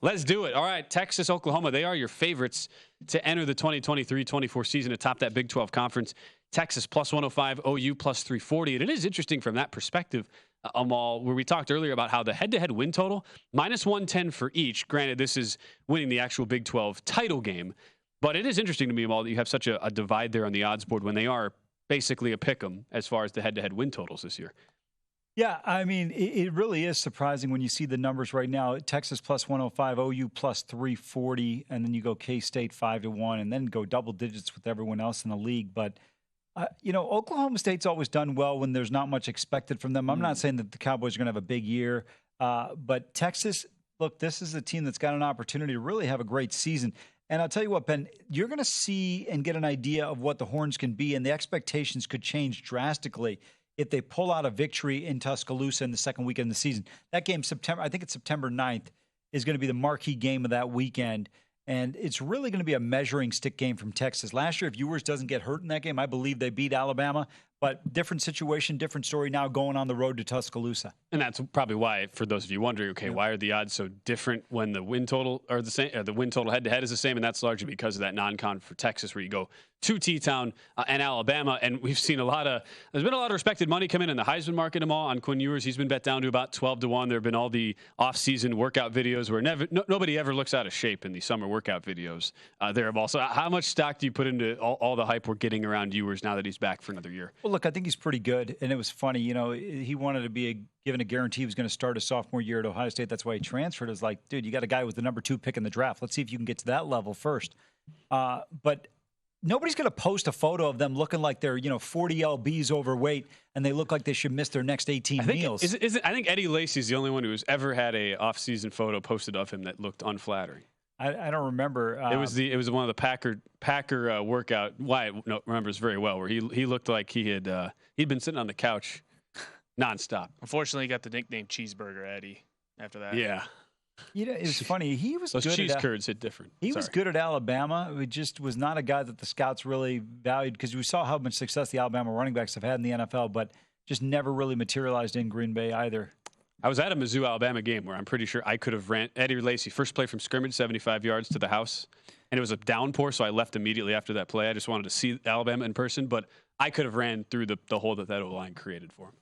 Let's do it. All right, Texas, Oklahoma, they are your favorites to enter the 2023-24 season atop that Big 12 conference. Texas plus 105, OU plus 340. And it is interesting from that perspective, Amal, where we talked earlier about how the head-to-head win total, minus 110 for each. Granted, this is winning the actual Big 12 title game. But it is interesting to me, Amal, that you have such a divide there on the odds board when they are basically a pick-em as far as the head-to-head win totals this year. Yeah, I mean, it really is surprising when you see the numbers right now. Texas plus 105, OU plus 340, and then you go K-State 5-1, and then go double digits with everyone else in the league. But, Oklahoma State's always done well when there's not much expected from them. I'm not saying that the Cowboys are going to have a big year, but Texas, look, this is a team that's got an opportunity to really have a great season. And I'll tell you what, Ben, you're going to see and get an idea of what the Horns can be, and the expectations could change drastically if they pull out a victory in Tuscaloosa in the second weekend of the season. That game, I think it's September 9th, is going to be the marquee game of that weekend. And it's really going to be a measuring stick game from Texas. Last year, if Ewers doesn't get hurt in that game, I believe they beat Alabama. But different situation, different story now going on the road to Tuscaloosa. And that's probably why, for those of you wondering, why are the odds so different when the win total are the same, the win total head-to-head is the same? And that's largely because of that non-con for Texas, where you go to T-Town and Alabama. And we've seen there's been a lot of respected money come in the Heisman market on Quinn Ewers. He's been bet down to about 12-1. There have been all the off-season workout videos where nobody ever looks out of shape in the summer workout videos there of also. How much stock do you put into all the hype we're getting around Ewers now that he's back for another year? Well, look, I think he's pretty good. And it was funny, he wanted to be given a guarantee he was going to start his sophomore year at Ohio State. That's why he transferred. It's like, dude, you got a guy with the number 2 pick in the draft. Let's see if you can get to that level first. But nobody's going to post a photo of them looking like they're, 40 lbs overweight and they look like they should miss their next 18 meals. I think Eddie Lacy's the only one who's ever had a off-season photo posted of him that looked unflattering. I don't remember. It was one of the Packer workout. Wyatt remembers very well, where he looked like he'd been sitting on the couch nonstop. Unfortunately, he got the nickname Cheeseburger Eddie after that. Yeah. It's funny. He was those good. Cheese curds hit different. He was good at Alabama. It just was not a guy that the scouts really valued, because we saw how much success the Alabama running backs have had in the NFL, but just never really materialized in Green Bay either. I was at a Mizzou-Alabama game where I'm pretty sure I could have ran Eddie Lacy, first play from scrimmage, 75 yards to the house. And it was a downpour, so I left immediately after that play. I just wanted to see Alabama in person, but I could have ran through the hole that O-line created for him.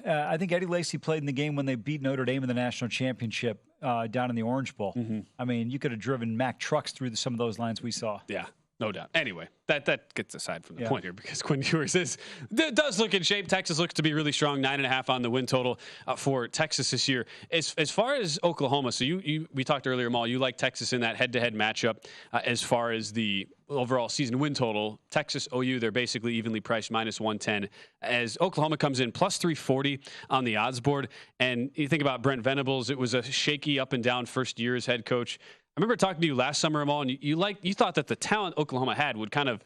I think Eddie Lacy played in the game when they beat Notre Dame in the national championship down in the Orange Bowl. Mm-hmm. I mean, you could have driven Mack trucks through some of those lines we saw. Yeah. No doubt. Anyway, that gets aside from the point here, because Quinn Ewers does look in shape. Texas looks to be really strong, 9.5 on the win total for Texas this year. As far as Oklahoma, so we talked earlier, Amal, you like Texas in that head-to-head matchup. As far as the overall season win total, Texas, OU, they're basically evenly priced, minus 110. As Oklahoma comes in plus 340 on the odds board. And you think about Brent Venables, it was a shaky up and down first year as head coach. I remember talking to you last summer, Amal, and you thought that the talent Oklahoma had would kind of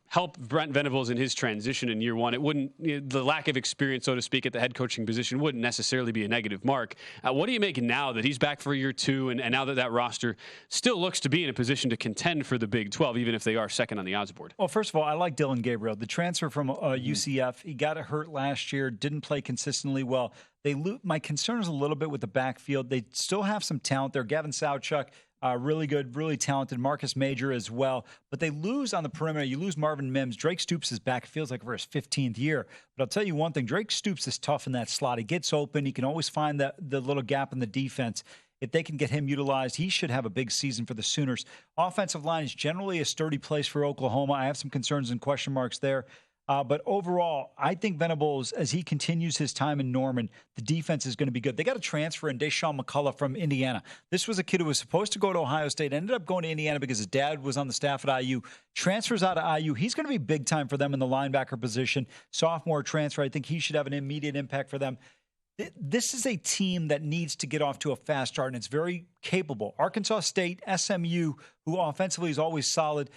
help Brent Venables in his transition in year one. It wouldn't, the lack of experience, so to speak, at the head coaching position wouldn't necessarily be a negative mark. What do you make now that he's back for year 2, and now that roster still looks to be in a position to contend for the Big 12, even if they are second on the odds board? Well, first of all, I like Dylan Gabriel, the transfer from UCF. He got hurt last year, didn't play consistently well. My concern is a little bit with the backfield. They still have some talent there. Gavin Sowchuk, really good, really talented. Marcus Major as well. But they lose on the perimeter. You lose Marvin Mims. Drake Stoops is back. It feels like for his 15th year. But I'll tell you one thing. Drake Stoops is tough in that slot. He gets open. He can always find the little gap in the defense. If they can get him utilized, he should have a big season for the Sooners. Offensive line is generally a sturdy place for Oklahoma. I have some concerns and question marks there. But overall, I think Venables, as he continues his time in Norman, the defense is going to be good. They got a transfer in Deshaun McCullough from Indiana. This was a kid who was supposed to go to Ohio State, ended up going to Indiana because his dad was on the staff at IU. Transfers out of IU. He's going to be big time for them in the linebacker position. Sophomore transfer. I think he should have an immediate impact for them. This is a team that needs to get off to a fast start, and it's very capable. Arkansas State, SMU, who offensively is always solid.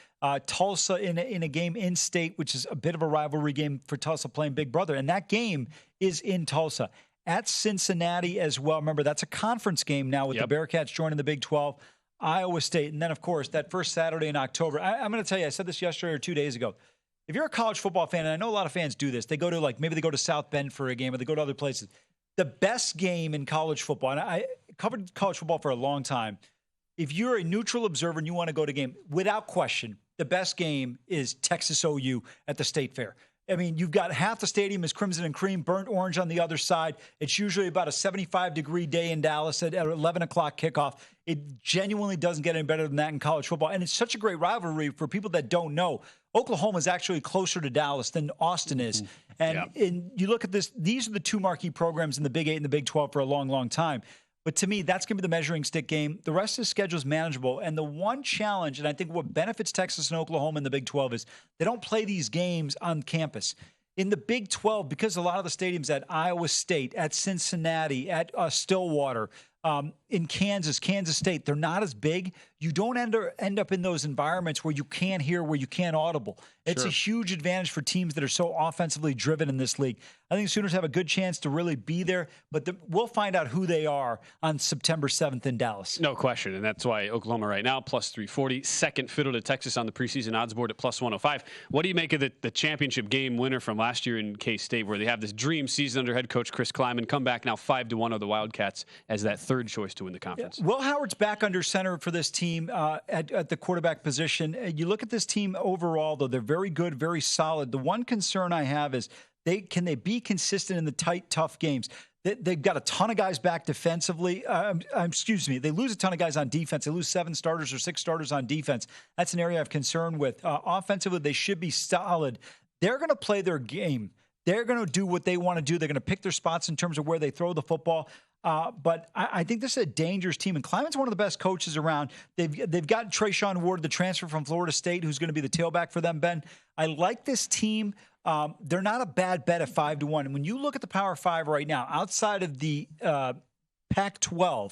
Tulsa in a game in state, which is a bit of a rivalry game for Tulsa playing Big Brother. And that game is in Tulsa. At Cincinnati as well. Remember, that's a conference game now with the Bearcats joining the Big 12. Iowa State. And then, of course, that first Saturday in October. I'm going to tell you, I said this yesterday or 2 days ago. If you're a college football fan, and I know a lot of fans do this, they go to maybe they go to South Bend for a game or they go to other places. The best game in college football, and covered college football for a long time. If you're a neutral observer and you want to go to a game, without question, the best game is Texas OU at the State Fair. I mean, you've got half the stadium is crimson and cream, burnt orange on the other side. It's usually about a 75-degree day in Dallas at 11 o'clock kickoff. It genuinely doesn't get any better than that in college football. And it's such a great rivalry for people that don't know. Oklahoma is actually closer to Dallas than Austin is. And you look at this, these are the two marquee programs in the Big 8 and the Big 12 for a long, long time. But to me, that's going to be the measuring stick game. The rest of the schedule is manageable. And the one challenge, and I think what benefits Texas and Oklahoma in the Big 12 is they don't play these games on campus. In the Big 12, because a lot of the stadiums at Iowa State, at Cincinnati, at Stillwater, in Kansas State, they're not as big. You don't end up in those environments where you can't hear, where you can't audible. It's a huge advantage for teams that are so offensively driven in this league. I think Sooners have a good chance to really be there, but we'll find out who they are on September 7th in Dallas. No question, and that's why Oklahoma right now, plus 340, second fiddle to Texas on the preseason odds board at plus 105. What do you make of the championship game winner from last year in K-State, where they have this dream season under head coach Chris Kleiman, come back now 5-1 of the Wildcats as that third choice to win the conference? Will Howard's back under center for this team at the quarterback position. You look at this team overall, though, they're very good, very solid. The one concern I have is can they be consistent in the tight, tough games? They've got a ton of guys back defensively. They lose a ton of guys on defense. They lose 7 starters or 6 starters on defense. That's an area I have concern with. Offensively, they should be solid. They're going to play their game. They're going to do what they want to do. They're going to pick their spots in terms of where they throw the football. But I think this is a dangerous team. And Kleiman's one of the best coaches around. They've got Trayshawn Ward, the transfer from Florida State, who's going to be the tailback for them, Ben. I like this team. They're not a bad bet at 5-1. And when you look at the Power 5 right now, outside of the Pac-12,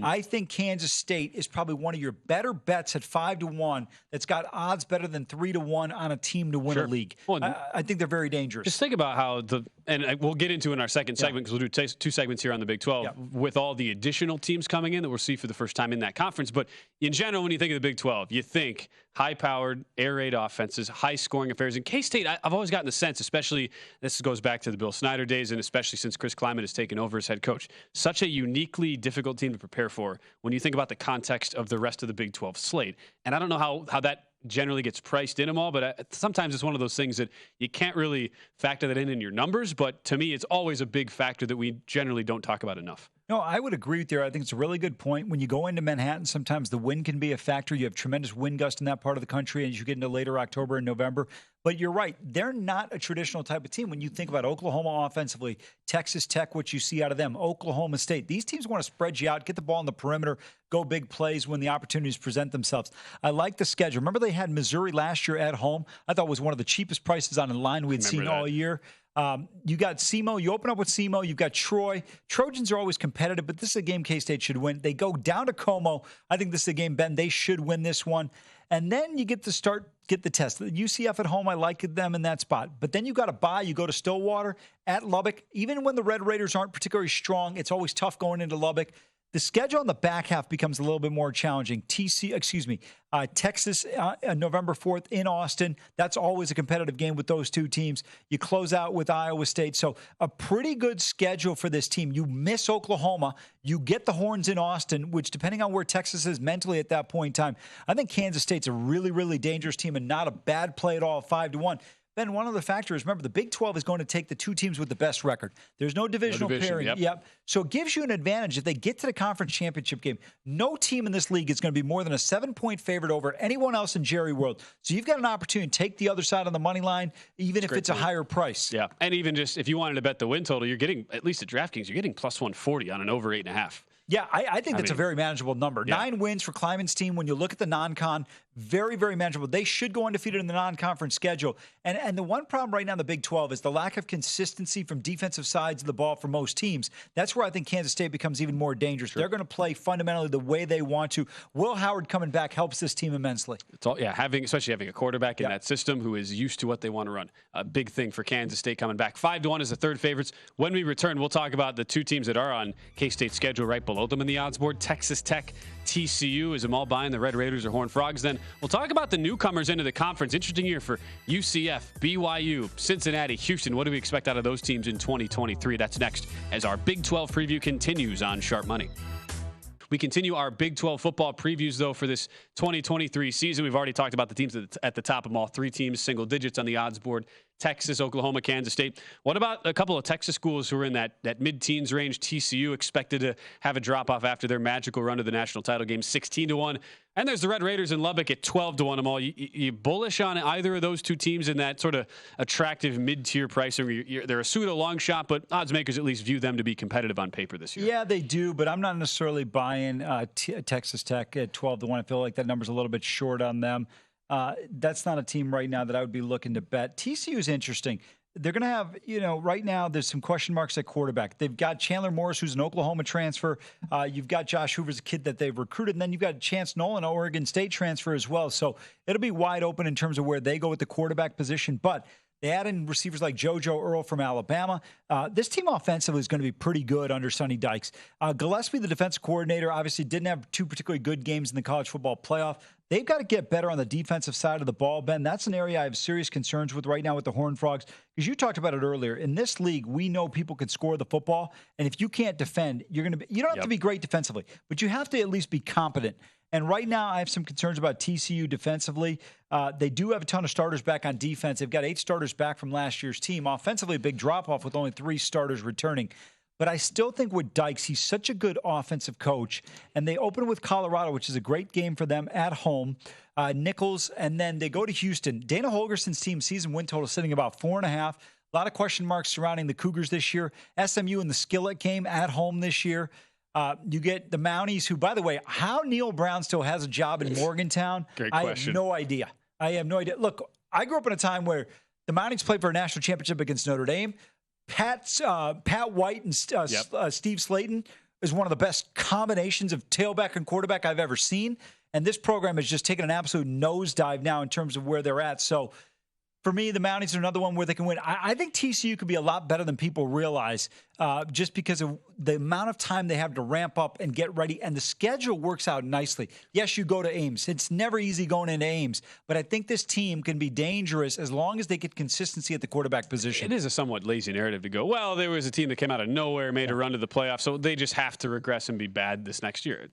I think Kansas State is probably one of your better bets at 5-1 that's got odds better than 3-1 on a team to win a league. Well, I think they're very dangerous. Just think about how and we'll get into in our second segment, because we'll do 2 segments here on the Big 12 with all the additional teams coming in that we'll see for the first time in that conference. But in general, when you think of the Big 12, you think high-powered, air raid offenses, high-scoring affairs. In K-State, I've always gotten the sense, especially this goes back to the Bill Snyder days, and especially since Chris Kleiman has taken over as head coach, such a uniquely difficult team to prepare for when you think about the context of the rest of the Big 12 slate. And I don't know how that generally gets priced in them all, but sometimes it's one of those things that you can't really factor that in your numbers. But to me, it's always a big factor that we generally don't talk about enough. No, I would agree with you. I think it's a really good point. When you go into Manhattan, sometimes the wind can be a factor. You have tremendous wind gust in that part of the country as you get into later October and November. But you're right. They're not a traditional type of team. When you think about Oklahoma offensively, Texas Tech, what you see out of them, Oklahoma State, these teams want to spread you out, get the ball on the perimeter, go big plays when the opportunities present themselves. I like the schedule. Remember they had Missouri last year at home? I thought it was one of the cheapest prices on a line we'd seen all year. You got SEMO. You open up with SEMO. You've got Troy. Trojans are always competitive, but this is a game K-State should win. They go down to Como. I think this is a game, Ben, they should win this one. And then you get the test. The UCF at home, I like them in that spot. But then you got to buy. You go to Stillwater, at Lubbock. Even when the Red Raiders aren't particularly strong, it's always tough going into Lubbock. The schedule on the back half becomes a little bit more challenging. Texas, November 4th in Austin. That's always a competitive game with those two teams. You close out with Iowa State. So a pretty good schedule for this team. You miss Oklahoma. You get the Horns in Austin, which depending on where Texas is mentally at that point in time, I think Kansas State's a really, really dangerous team and not a bad play at all, 5-1. Ben, one of the factors, remember, the Big 12 is going to take the 2 teams with the best record. There's no divisional pairing. Yep. So it gives you an advantage if they get to the conference championship game. No team in this league is going to be more than a 7-point favorite over anyone else in Jerry World. So you've got an opportunity to take the other side on the money line, even if it's a higher price. Yeah, and even just if you wanted to bet the win total, you're getting, at least at DraftKings, you're getting plus 140 on an over 8.5. Yeah, I think that's a very manageable number. 9 wins for Kleiman's team. When you look at the non-con, very, very manageable. They should go undefeated in the non-conference schedule. And the one problem right now in the Big 12 is the lack of consistency from defensive sides of the ball for most teams. That's where I think Kansas State becomes even more dangerous. Sure. They're going to play fundamentally the way they want to. Will Howard coming back helps this team immensely. It's all, especially having a quarterback in that system who is used to what they want to run. A big thing for Kansas State coming back. 5-1 is the third favorites. When we return, we'll talk about the 2 teams that are on K-State's schedule right below them in the odds board. Texas Tech, TCU. Is Amal buying the Red Raiders or Horned Frogs? Then we'll talk about the newcomers into the conference. Interesting year for UCF, BYU, Cincinnati, Houston. What do we expect out of those teams in 2023? That's next as our Big 12 preview continues on Sharp Money. We continue our Big 12 football previews, though, for this 2023 season. We've already talked about the teams at the top of them all. 3 teams, single digits on the odds board. Texas, Oklahoma, Kansas State. What about a couple of Texas schools who are in that mid-teens range? TCU expected to have a drop-off after their magical run to the national title game, 16-1. And there's the Red Raiders in Lubbock at 12-1. Amal, you bullish on either of those two teams in that sort of attractive mid-tier pricing? They're a pseudo long shot, but odds makers at least view them to be competitive on paper this year. Yeah, they do, but I'm not necessarily buying Texas Tech at 12-1. I feel like that number's a little bit short on them. That's not a team right now that I would be looking to bet. TCU is interesting. They're going to have, right now there's some question marks at quarterback. They've got Chandler Morris, who's an Oklahoma transfer. You've got Josh Hoover's a kid that they've recruited. And then you've got Chance Nolan, Oregon State transfer as well. So it'll be wide open in terms of where they go with the quarterback position. But they add in receivers like JoJo Earl from Alabama. This team offensively is going to be pretty good under Sonny Dykes. Gillespie, the defensive coordinator, obviously didn't have 2 particularly good games in the college football playoff. They've got to get better on the defensive side of the ball, Ben. That's an area I have serious concerns with right now with the Horned Frogs, because you talked about it earlier. In this league, we know people can score the football, and if you can't defend, you don't have to be great defensively, but you have to at least be competent. And right now, I have some concerns about TCU defensively. They do have a ton of starters back on defense. They've got 8 starters back from last year's team. Offensively, a big drop-off with only 3 starters returning. But I still think with Dykes, he's such a good offensive coach. And they open with Colorado, which is a great game for them at home. Nichols, and then they go to Houston. Dana Holgerson's team season win total sitting about 4.5. A lot of question marks surrounding the Cougars this year. SMU in the Skillet game at home this year. You get the Mounties, who, by the way, how Neil Brown still has a job in Morgantown, Great question. I have no idea. Look, I grew up in a time where the Mounties played for a national championship against Notre Dame. Pat White and Steve Slayton is one of the best combinations of tailback and quarterback I've ever seen. And this program has just taken an absolute nosedive now in terms of where they're at. So for me, the Mounties are another one where they can win. I think TCU could be a lot better than people realize just because of the amount of time they have to ramp up and get ready. And the schedule works out nicely. Yes, you go to Ames. It's never easy going into Ames. But I think this team can be dangerous as long as they get consistency at the quarterback position. It is a somewhat lazy narrative to go, well, there was a team that came out of nowhere, made a run to the playoffs, so they just have to regress and be bad this next year.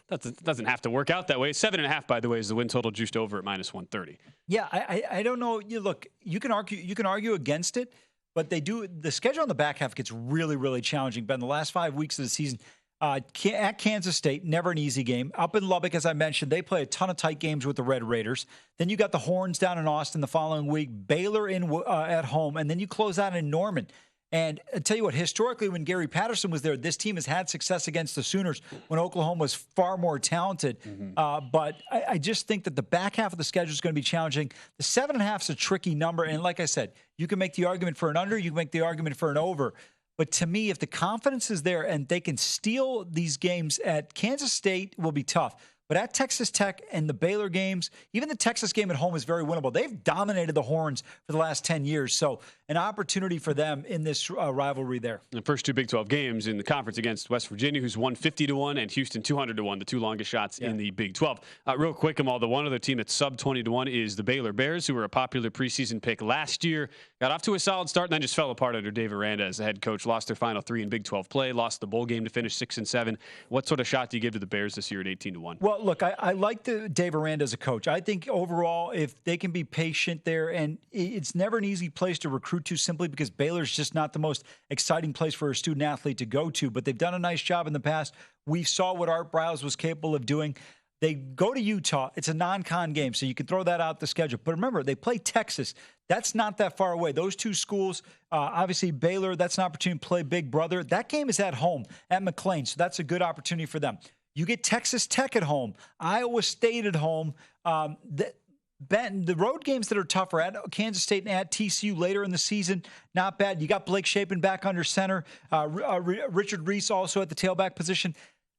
That doesn't have to work out that way. 7.5, by the way, is the win total juiced over at -130. Yeah, I don't know. Look, you can argue against it, but they do. The schedule on the back half gets really, really challenging. Ben, the last 5 weeks of the season at Kansas State, never an easy game. Up in Lubbock, as I mentioned, they play a ton of tight games with the Red Raiders. Then you got the Horns down in Austin the following week, Baylor at home, and then you close out in Norman. And I tell you what, historically, when Gary Patterson was there, this team has had success against the Sooners when Oklahoma was far more talented. But I just think that the back half of the schedule is going to be challenging. The 7.5 is a tricky number. And like I said, you can make the argument for an under, you can make the argument for an over. But to me, if the confidence is there and they can steal these games at Kansas State, will be tough. But at Texas Tech and the Baylor games, even the Texas game at home is very winnable. They've dominated the Horns for the last 10 years. So an opportunity for them in this rivalry there. The first 2 Big 12 games in the conference against West Virginia, who's won 50-1, and Houston 200-1, the 2 longest shots in the Big 12. Real quick, Amal, the one other team that's sub 20-1 is the Baylor Bears, who were a popular preseason pick last year. Got off to a solid start and then just fell apart under Dave Aranda as the head coach. Lost their final 3 in Big 12 play, lost the bowl game to finish 6-7. What sort of shot do you give to the Bears this year at 18-1? Well, look, I like the Dave Aranda as a coach. I think overall, if they can be patient there, and it's never an easy place to recruit to simply because Baylor's just not the most exciting place for a student athlete to go to, but they've done a nice job in the past. We saw what Art Briles was capable of doing. They go to Utah. It's a non-con game, so you can throw that out the schedule. But remember, they play Texas. That's not that far away. Those 2 schools, obviously Baylor, that's an opportunity to play Big Brother. That game is at home at McLean, so that's a good opportunity for them. You get Texas Tech at home, Iowa State at home. The road games that are tougher at Kansas State and at TCU later in the season, not bad. You got Blake Shapen back under center. Richard Reese also at the tailback position.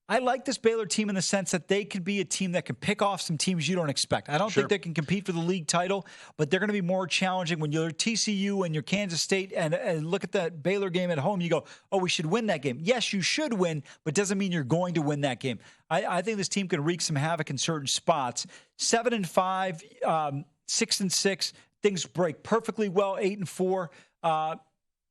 I like this Baylor team in the sense that they could be a team that can pick off some teams you don't expect. I don't think they can compete for the league title, but they're going to be more challenging when you're TCU and you're Kansas State and look at that Baylor game at home. You go, oh, we should win that game. Yes, you should win, but doesn't mean you're going to win that game. I think this team can wreak some havoc in certain spots. 7-5, 6-6, things break perfectly well. 8-4.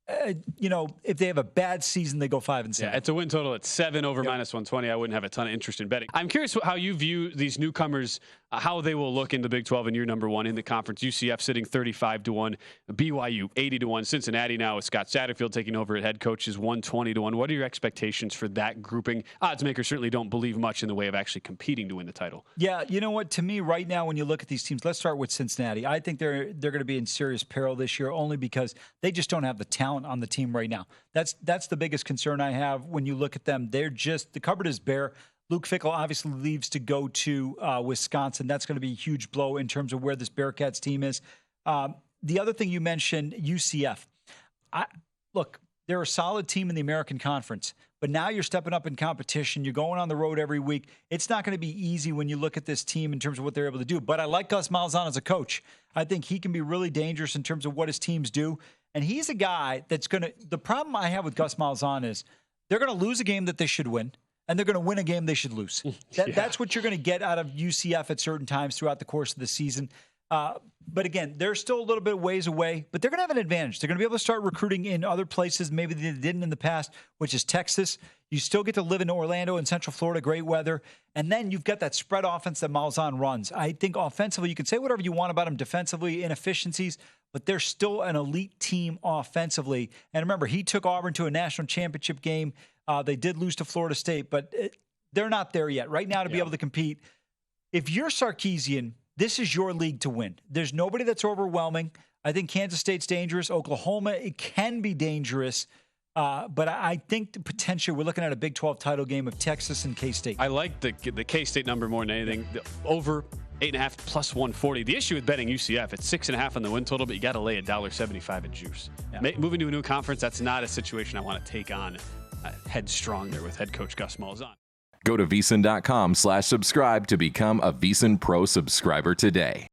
if they have a bad season, they go 5-7. Yeah, it's a win total at 7 over minus 120. I wouldn't have a ton of interest in betting. I'm curious how you view these newcomers, how they will look in the Big 12 in year number 1 in the conference. UCF sitting 35-1, BYU 80-1, Cincinnati now with Scott Satterfield taking over at head coach is 120-1. What are your expectations for that grouping? Odds makers certainly don't believe much in the way of actually competing to win the title. Yeah, you know what? To me, right now, when you look at these teams, let's start with Cincinnati. I think they're going to be in serious peril this year, only because they just don't have the talent on the team right now. That's the biggest concern I have when you look at them. They're just, the cupboard is bare. Luke Fickell obviously leaves to go to Wisconsin. That's going to be a huge blow in terms of where this Bearcats team is. The other thing you mentioned, UCF. Look, they're a solid team in the American Conference, but now you're stepping up in competition. You're going on the road every week. It's not going to be easy when you look at this team in terms of what they're able to do. But I like Gus Malzahn as a coach. I think he can be really dangerous in terms of what his teams do. And he's a guy that's going to – the problem I have with Gus Malzahn is they're going to lose a game that they should win, and they're going to win a game they should lose. That's what you're going to get out of UCF at certain times throughout the course of the season. But again, they're still a little bit ways away, but they're going to have an advantage. They're going to be able to start recruiting in other places maybe they didn't in the past, which is Texas. You still get to live in Orlando and Central Florida, great weather. And then you've got that spread offense that Malzahn runs. I think offensively, you can say whatever you want about them defensively, inefficiencies, but they're still an elite team offensively. And remember, he took Auburn to a national championship game. They did lose to Florida State, but they're not there yet. Right now to be able to compete, if you're Sarkisian, this is your league to win. There's nobody that's overwhelming. I think Kansas State's dangerous. Oklahoma, it can be dangerous. But I think potentially we're looking at a Big 12 title game of Texas and K-State. I like the K-State number more than anything. Over 8.5 plus 140. The issue with betting UCF, it's 6.5 on the win total, but you got to lay $1.75 in juice. Yeah. Moving to a new conference, that's not a situation I want to take on headstrong there with head coach Gus Malzahn. Go to VSiN.com/subscribe to become a VSiN Pro subscriber today.